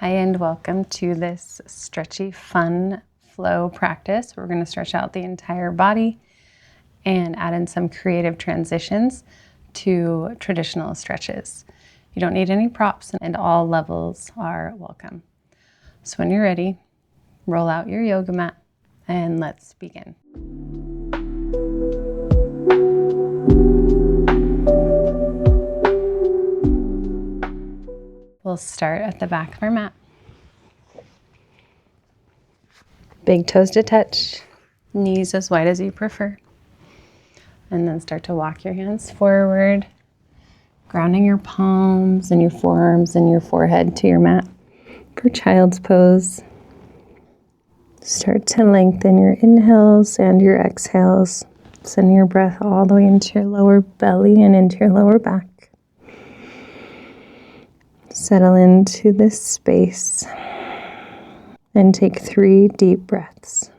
Hi, and welcome to this stretchy, fun flow practice. We're going to stretch out the entire body and add in some creative transitions to traditional stretches. You don't need any props, and all levels are welcome. So when you're ready, roll out your yoga mat and let's begin. We'll start at the back of our mat. Big toes to touch, knees as wide as you prefer. And then start to walk your hands forward, grounding your palms and your forearms and your forehead to your mat for child's pose. Start to lengthen your inhales and your exhales. Send your breath all the way into your lower belly and into your lower back. Settle into this space and take 3 deep breaths.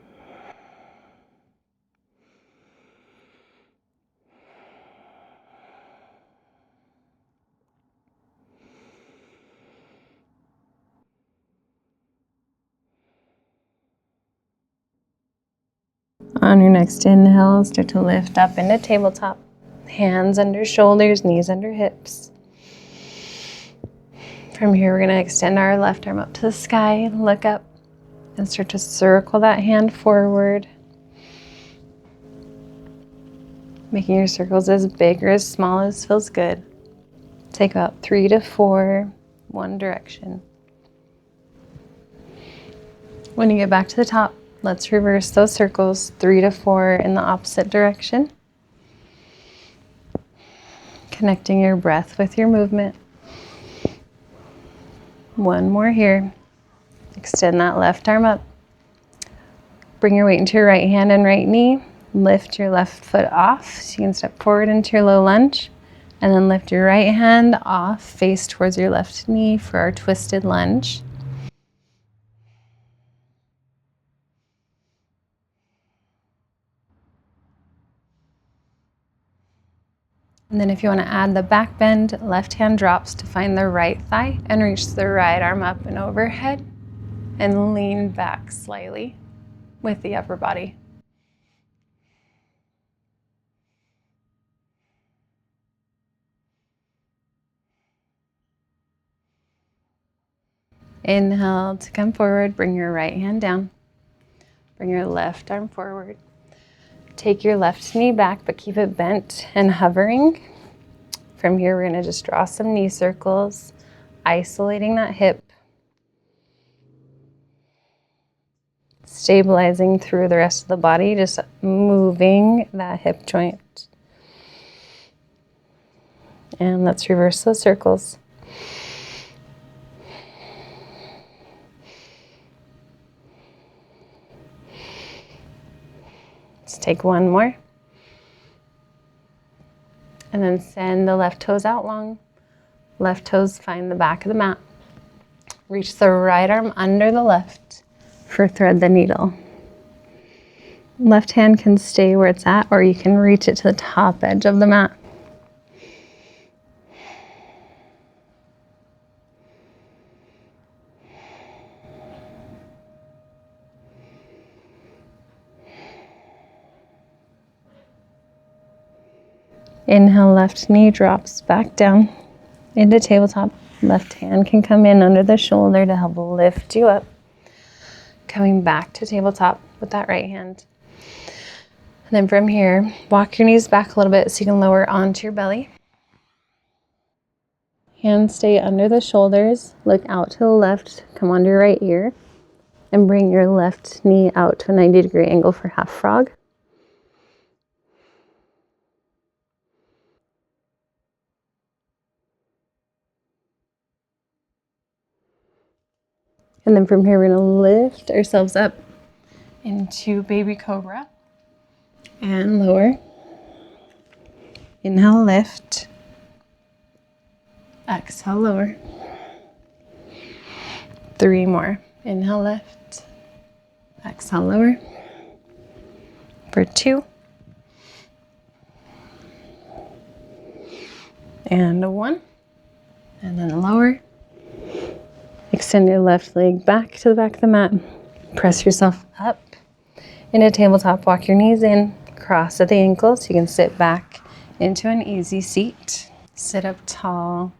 On your next inhale, start to lift up into tabletop. Hands under shoulders, knees under hips. From here, we're going to extend our left arm up to the sky, look up, and start to circle that hand forward. Making your circles as big or as small as feels good. Take about 3 to 4, one direction. When you get back to the top, let's reverse those circles, 3 to 4 in the opposite direction. Connecting your breath with your movement. One more here. Extend that left arm up. Bring your weight into your right hand and right knee. Lift your left foot off so you can step forward into your low lunge. And then lift your right hand off, face towards your left knee for our twisted lunge. And then if you want to add the back bend, left hand drops to find the right thigh and reach the right arm up and overhead and lean back slightly with the upper body. Inhale to come forward, bring your right hand down. Bring your left arm forward. Take your left knee back, but keep it bent and hovering. From here, we're going to just draw some knee circles, isolating that hip, stabilizing through the rest of the body, just moving that hip joint. And let's reverse those circles. Let's take one more. And then send the left toes out long. Left toes find the back of the mat. Reach the right arm under the left for thread the needle. Left hand can stay where it's at, or you can reach it to the top edge of the mat. Inhale, left knee drops back down into tabletop. Left hand can come in under the shoulder to help lift you up. Coming back to tabletop with that right hand. And then from here, walk your knees back a little bit so you can lower onto your belly. Hands stay under the shoulders. Look out to the left, come onto your right ear. And bring your left knee out to a 90-degree angle for half frog. And then from here, we're going to lift ourselves up into baby cobra and lower. Inhale, lift. Exhale, lower. 3 more. Inhale, lift. Exhale, lower. For 2. And 1. And then lower. Extend your left leg back to the back of the mat. Press yourself up. In a tabletop, walk your knees in, cross at the ankles. You can sit back into an easy seat. Sit up tall.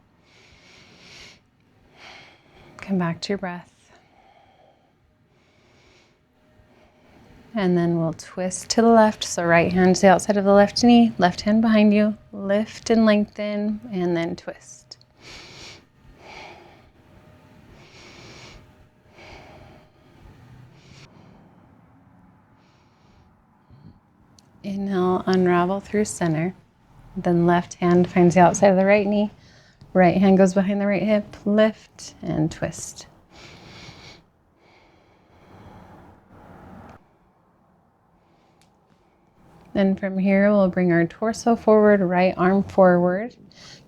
Come back to your breath. And then we'll twist to the left. So right hand to the outside of the left knee, left hand behind you. Lift and lengthen, and then twist. Inhale, unravel through center. Then left hand finds the outside of the right knee. Right hand goes behind the right hip. Lift and twist. Then from here, we'll bring our torso forward, right arm forward.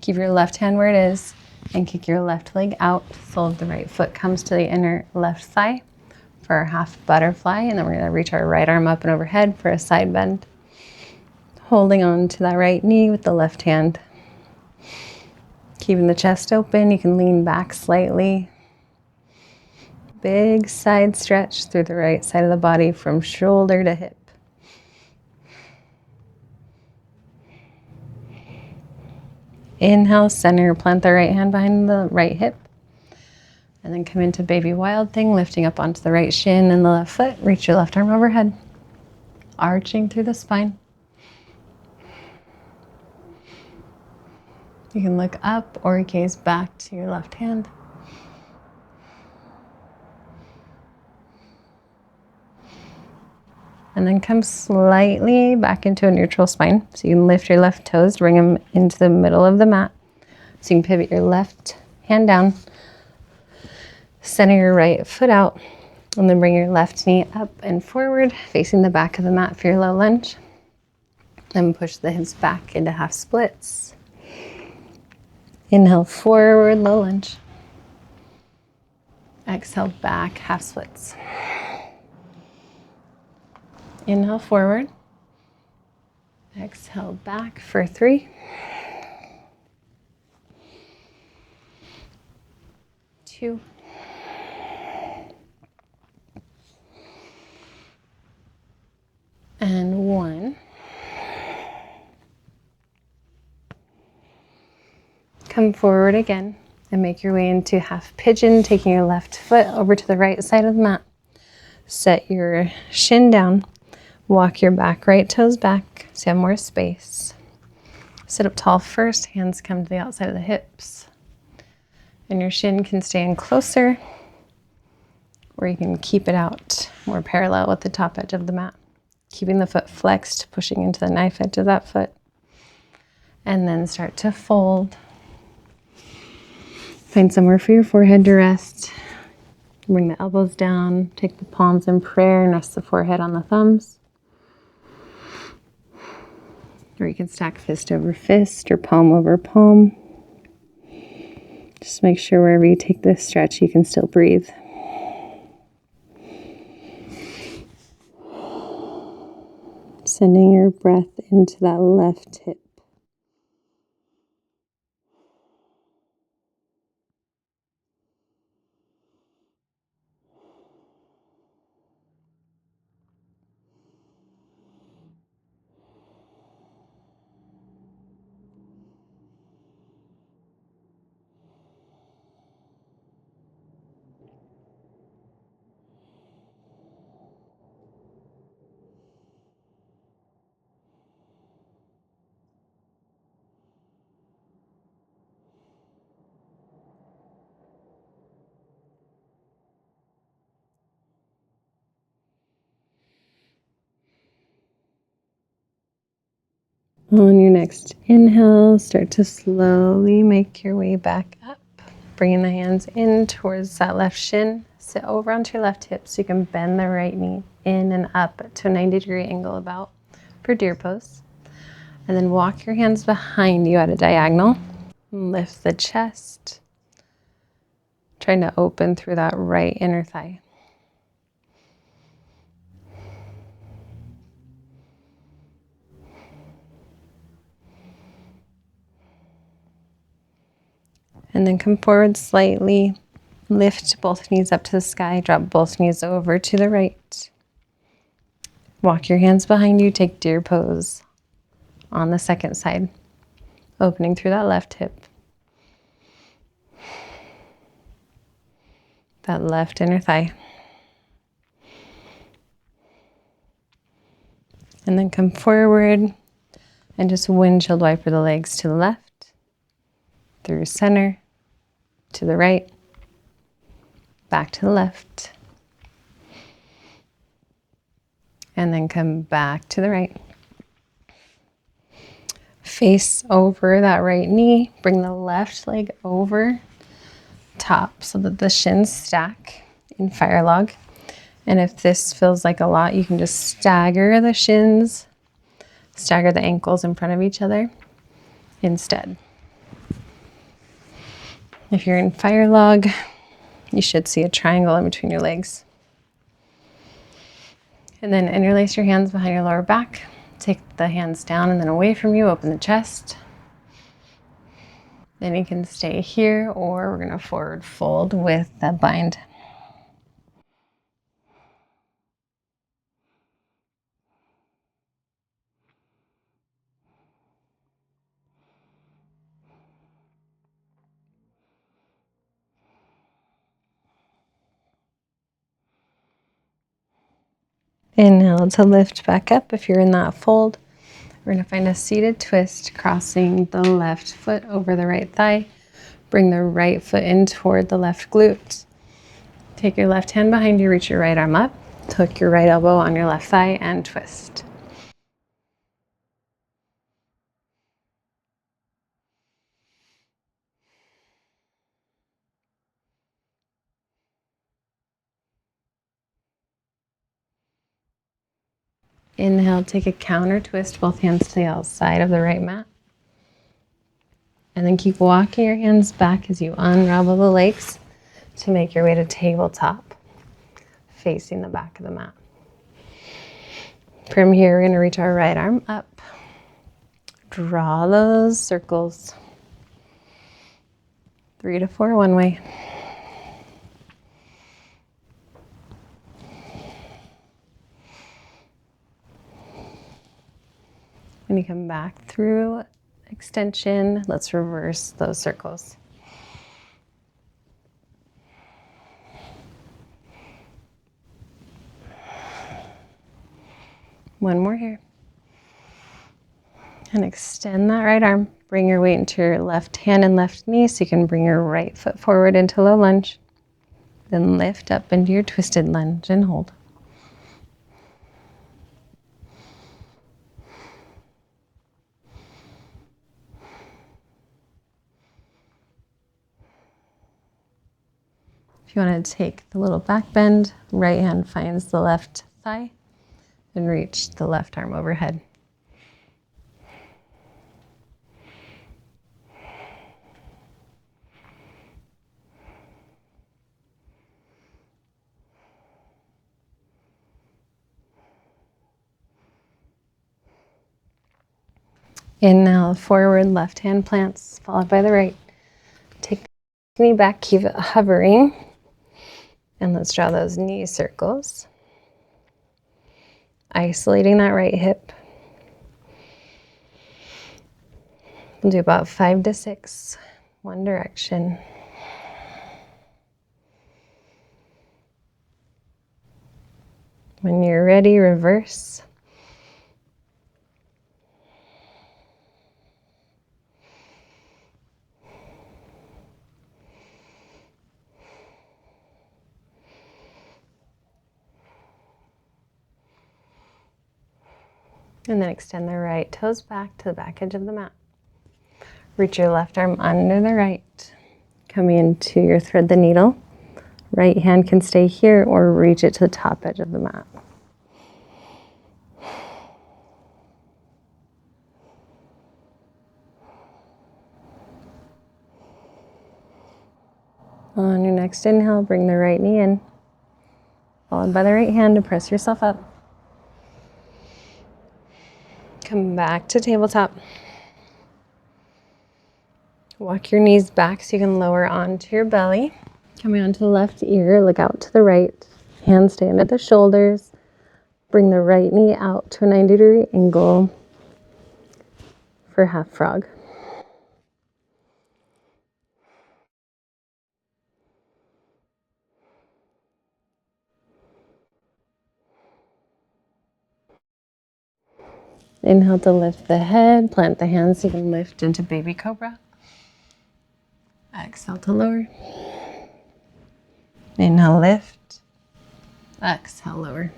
Keep your left hand where it is and kick your left leg out. Sole of the right foot comes to the inner left thigh for our half butterfly. And then we're going to reach our right arm up and overhead for a side bend. Holding on to that right knee with the left hand. Keeping the chest open, you can lean back slightly. Big side stretch through the right side of the body from shoulder to hip. Inhale, center, plant the right hand behind the right hip. And then come into baby wild thing, lifting up onto the right shin and the left foot. Reach your left arm overhead, arching through the spine. You can look up or gaze back to your left hand. And then come slightly back into a neutral spine. So you can lift your left toes, bring them into the middle of the mat. So you can pivot your left hand down, center your right foot out, and then bring your left knee up and forward, facing the back of the mat for your low lunge. Then push the hips back into half splits. Inhale, forward, low lunge. Exhale, back, half splits. Inhale, forward. Exhale, back for 3. 2. And 1. Come forward again and make your way into half pigeon, taking your left foot over to the right side of the mat. Set your shin down. Walk your back right toes back so you have more space. Sit up tall first, hands come to the outside of the hips. And your shin can stay in closer, or you can keep it out more parallel with the top edge of the mat. Keeping the foot flexed, pushing into the knife edge of that foot. And then start to fold. Find somewhere for your forehead to rest. Bring the elbows down, take the palms in prayer and rest the forehead on the thumbs. Or you can stack fist over fist or palm over palm. Just make sure wherever you take this stretch, you can still breathe. Sending your breath into that left hip. On your next inhale, start to slowly make your way back up. Bringing the hands in towards that left shin. Sit over onto your left hip so you can bend the right knee in and up to a 90-degree angle about for deer pose. And then walk your hands behind you at a diagonal. Lift the chest. Trying to open through that right inner thigh. And then come forward slightly, Lift both knees up to the sky, drop both knees over to the right. Walk your hands behind you, take deer pose on the second side, opening through that left hip. That left inner thigh. And then come forward and just windshield wiper the legs to the left, through center, to the right, back to the left. And then come back to the right. Face over that right knee. Bring the left leg over top so that the shins stack in fire log. And if this feels like a lot, you can just stagger the shins, stagger the ankles in front of each other instead. If you're in fire log, you should see a triangle in between your legs. And then interlace your hands behind your lower back. Take the hands down and then away from you, open the chest. Then you can stay here, or we're gonna forward fold with that bind. Inhale to lift back up. If you're in that fold, we're going to find a seated twist, crossing the left foot over the right thigh. Bring the right foot in toward the left glute. Take your left hand behind you, reach your right arm up. Hook your right elbow on your left thigh and twist. Inhale, take a counter twist, both hands to the outside of the right mat. And then keep walking your hands back as you unravel the legs to make your way to tabletop, facing the back of the mat. From here, we're going to reach our right arm up. Draw those circles. 3 to 4 one way. When you come back through extension, let's reverse those circles. One more here. And extend that right arm. Bring your weight into your left hand and left knee so you can bring your right foot forward into low lunge. Then lift up into your twisted lunge and hold. If you want to take the little back bend, right hand finds the left thigh and reach the left arm overhead. Inhale, forward, left hand plants, followed by the right. Take the knee back, keep it hovering. And let's draw those knee circles. Isolating that right hip. We'll do about 5 to 6, one direction. When you're ready, reverse. And then extend the right toes back to the back edge of the mat. Reach your left arm under the right. Coming into your thread the needle. Right hand can stay here or reach it to the top edge of the mat. On your next inhale, bring the right knee in, followed by the right hand to press yourself up. Come back to tabletop. Walk your knees back so you can lower onto your belly. Coming onto the left ear, look out to the right. Hands stay under the shoulders. Bring the right knee out to a 90-degree angle for half frog. Inhale to lift the head, plant the hands so you can lift into baby cobra. Exhale to lower. Inhale, lift. Exhale, lower.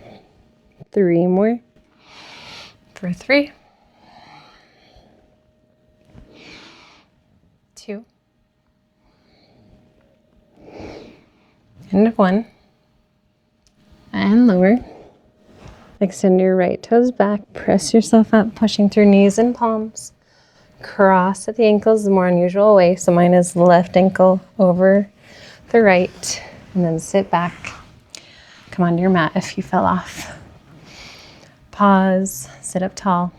3 more. For 3. 2. And 1. And lower. Extend your right toes back. Press yourself up, pushing through knees and palms. Cross at the ankles the more unusual way. So mine is the left ankle over the right. And then sit back. Come onto your mat if you fell off. Pause. Sit up tall.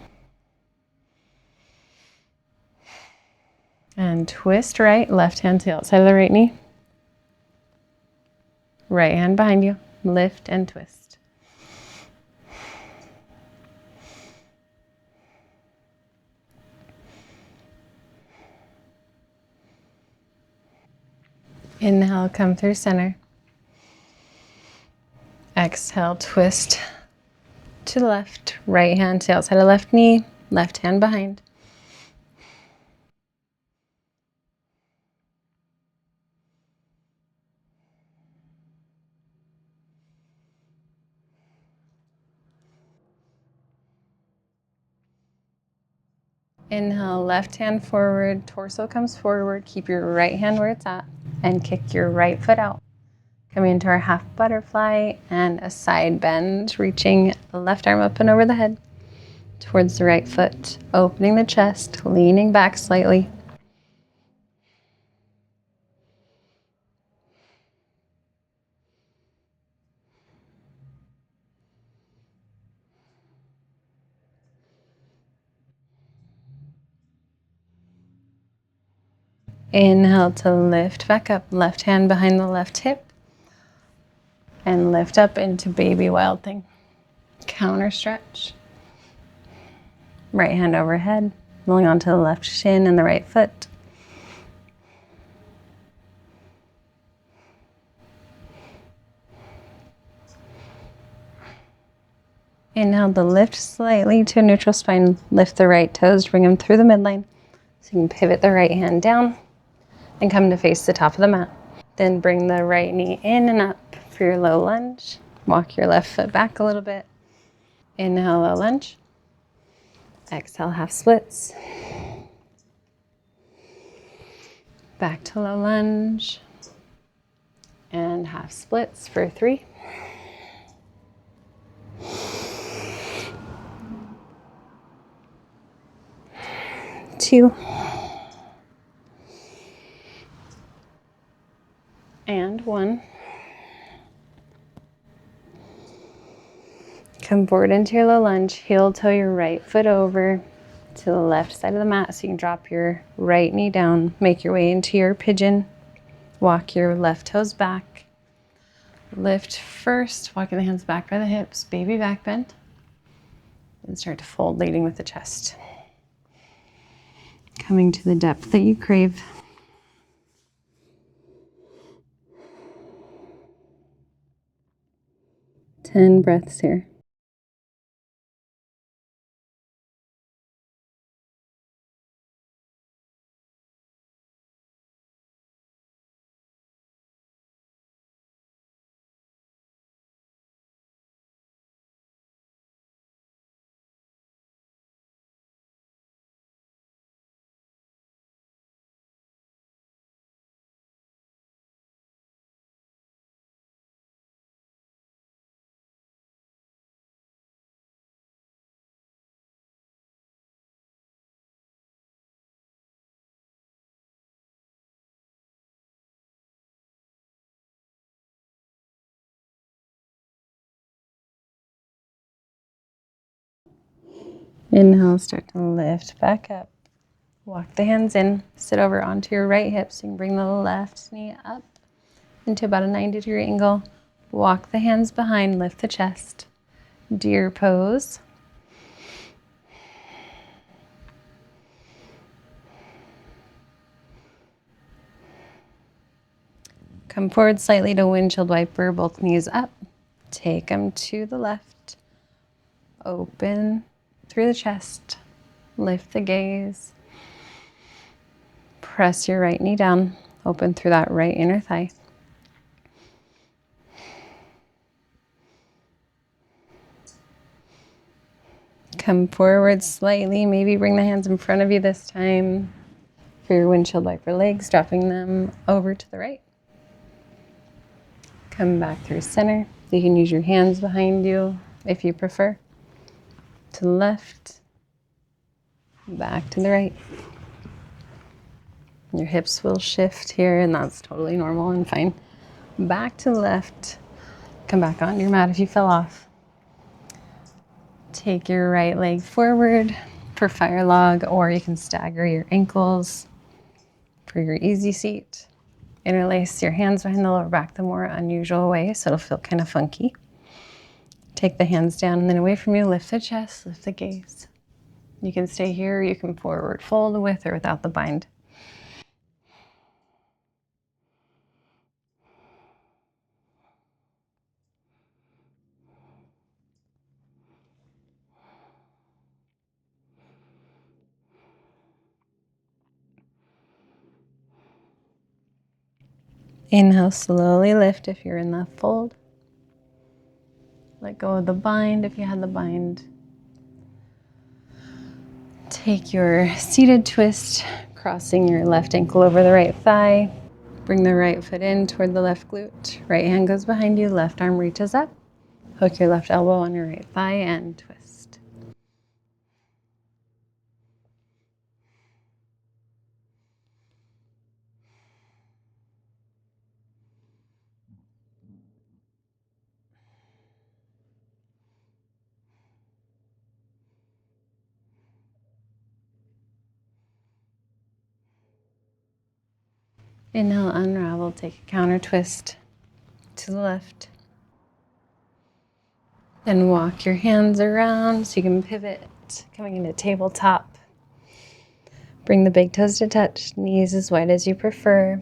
And twist right. Left hand to the outside of the right knee. Right hand behind you. Lift and twist. Inhale, come through center. Exhale, twist to the left. Right hand to the outside of left knee. Left hand behind. Inhale, left hand forward, torso comes forward. Keep your right hand where it's at and kick your right foot out. Coming into our half butterfly and a side bend, reaching the left arm up and over the head towards the right foot, opening the chest, leaning back slightly. Inhale to lift back up, left hand behind the left hip, and lift up into baby wild thing. Counter stretch. Right hand overhead, rolling onto the left shin and the right foot. Inhale to lift slightly to a neutral spine. Lift the right toes, bring them through the midline. So you can pivot the right hand down and come to face the top of the mat. Then bring the right knee in and up for your low lunge. Walk your left foot back a little bit. Inhale, low lunge. Exhale, half splits. Back to low lunge. And half splits for 3. 2. And 1. Come forward into your low lunge. Heel toe your right foot over to the left side of the mat so you can drop your right knee down. Make your way into your pigeon. Walk your left toes back. Lift first, walking the hands back by the hips, baby back bend. And start to fold, leading with the chest. Coming to the depth that you crave. Ten breaths here. Inhale, start to lift back up. Walk the hands in, sit over onto your right hip so you can bring the left knee up into about a 90-degree angle. Walk the hands behind, lift the chest. Deer pose. Come forward slightly to windshield wiper, both knees up. Take them to the left. Open through the chest. Lift the gaze. Press your right knee down. Open through that right inner thigh. Come forward slightly. Maybe bring the hands in front of you this time for your windshield wiper legs, dropping them over to the right. Come back through center. You can use your hands behind you if you prefer. To the left, back to the right. Your hips will shift here, and that's totally normal and fine. Back to the left. Come back on your mat if you fell off. Take your right leg forward for fire log, or you can stagger your ankles for your easy seat. Interlace your hands behind the lower back the more unusual way, so it'll feel kind of funky. Take the hands down and then away from you, lift the chest, lift the gaze. You can stay here, you can forward fold with or without the bind. Inhale, slowly lift if you're in the fold. Let go of the bind if you had the bind. Take your seated twist, crossing your left ankle over the right thigh. Bring the right foot in toward the left glute. Right hand goes behind you, left arm reaches up. Hook your left elbow on your right thigh and twist. Inhale, unravel, take a counter twist to the left. Then walk your hands around so you can pivot, coming into tabletop. Bring the big toes to touch, knees as wide as you prefer.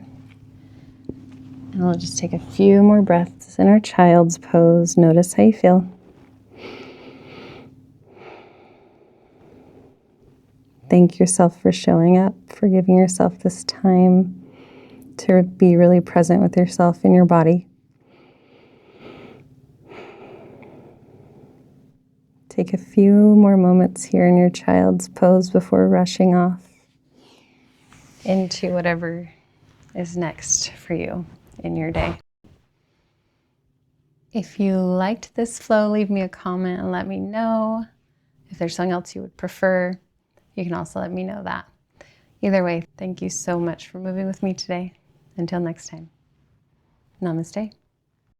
And we'll just take a few more breaths in our child's pose. Notice how you feel. Thank yourself for showing up, for giving yourself this time to be really present with yourself and your body. Take a few more moments here in your child's pose before rushing off into whatever is next for you in your day. If you liked this flow, leave me a comment and let me know. If there's something else you would prefer, you can also let me know that. Either way, thank you so much for moving with me today. Until next time, namaste.